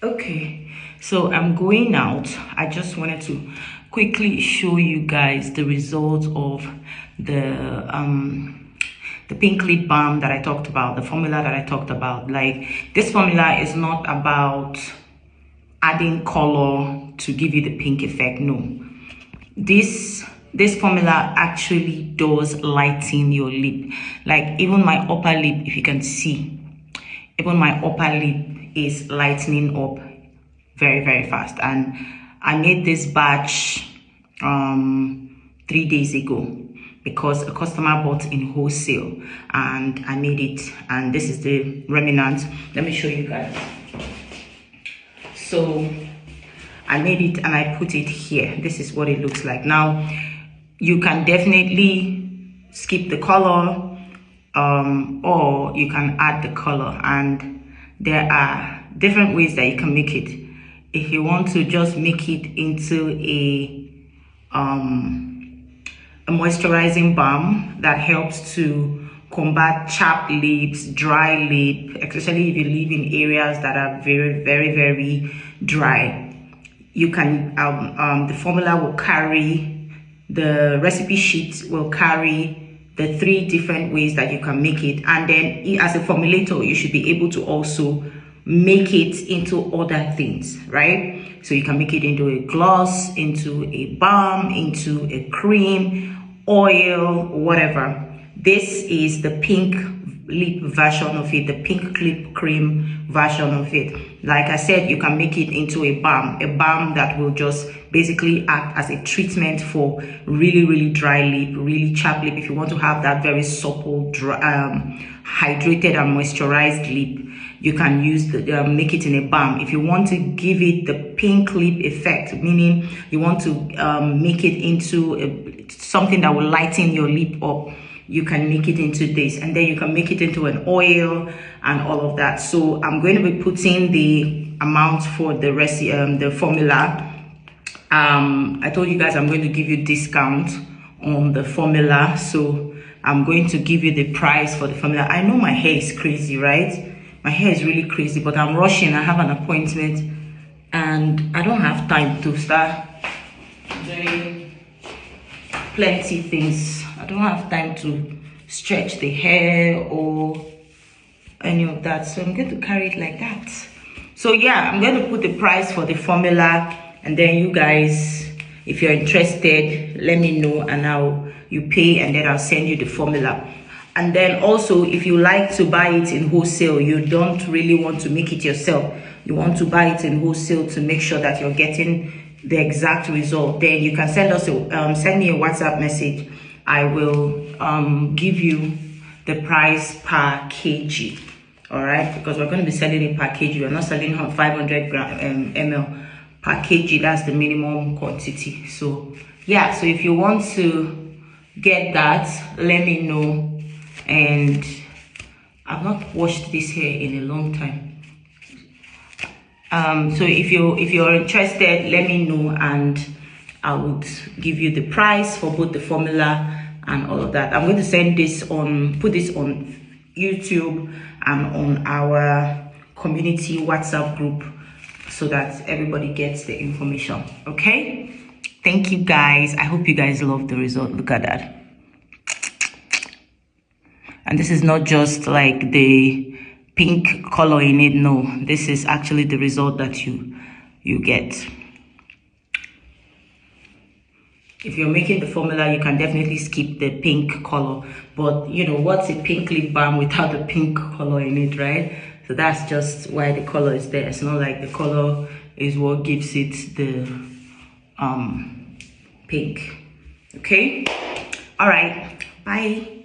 Okay, so I'm going out. I just wanted to quickly show you guys the results of the pink lip balm that I talked about, the formula that I talked about. Like, this formula is not about adding color to give you the pink effect. No, this formula actually does lighten your lip. Like, even my upper lip, if you can see, even my upper lip is lightening up very fast. And I made this batch 3 days ago because a customer bought in wholesale, and I made it, and this is the remnant. Let me show you guys. So I made it and I put it here. This is what it looks like. Now you can definitely skip the color, or you can add the color, and there are different ways that you can make it. If you want to just make it into a moisturizing balm that helps to combat chapped lips, dry lip, especially if you live in areas that are very dry, you can the formula will carry, the recipe sheet will carry the 3 different ways that you can make it. And then as a formulator, you should be able to also make it into other things, right? So you can make it into a gloss, into a balm, into a cream, oil, whatever. This is the pink lip version of it, the pink lip cream version of it. Like I said, you can make it into a balm that will just basically act as a treatment for really dry lip, really chapped lip. If you want to have that very supple, dry, hydrated and moisturized lip, you can use the make it in a balm. If you want to give it the pink lip effect, meaning you want to make it into something that will lighten your lip up, you can make it into this, and then you can make it into an oil and all of that. So I'm going to be putting the amount for the recipe, the formula. I told you guys I'm going to give you discount on the formula, so I'm going to give you the price for the formula. I know my hair is crazy, right? My hair is really crazy, but I'm rushing. I have an appointment and I don't have time to start doing plenty things. I don't have time to stretch the hair or any of that, so I'm going to carry it like that. So yeah, I'm going to put the price for the formula, and then you guys, if you're interested, let me know, and you pay, and then I'll send you the formula. And then also, if you like to buy it in wholesale, you don't really want to make it yourself, you want to buy it in wholesale to make sure that you're getting the exact result, then you can send us send me a WhatsApp message. I will give you the price per kg. All right, because we're going to be selling it per kg. We're not selling 500 ml per kg. That's the minimum quantity. So yeah, so if you want to get that, let me know. And I've not washed this hair in a long time. So if you're interested, let me know, and I would give you the price for both the formula and all of that. I'm going to send this on, put this on YouTube and on our community WhatsApp group so that everybody gets the information. Okay, thank you guys. I hope you guys love the result. Look at that. And this is not just like the pink color in it. No, this is actually the result that you get. If you're making the formula, you can definitely skip the pink color, but you know, what's a pink lip balm without the pink color in it, right? So that's just why the color is there. It's not like the color is what gives it the pink. Okay, all right, bye.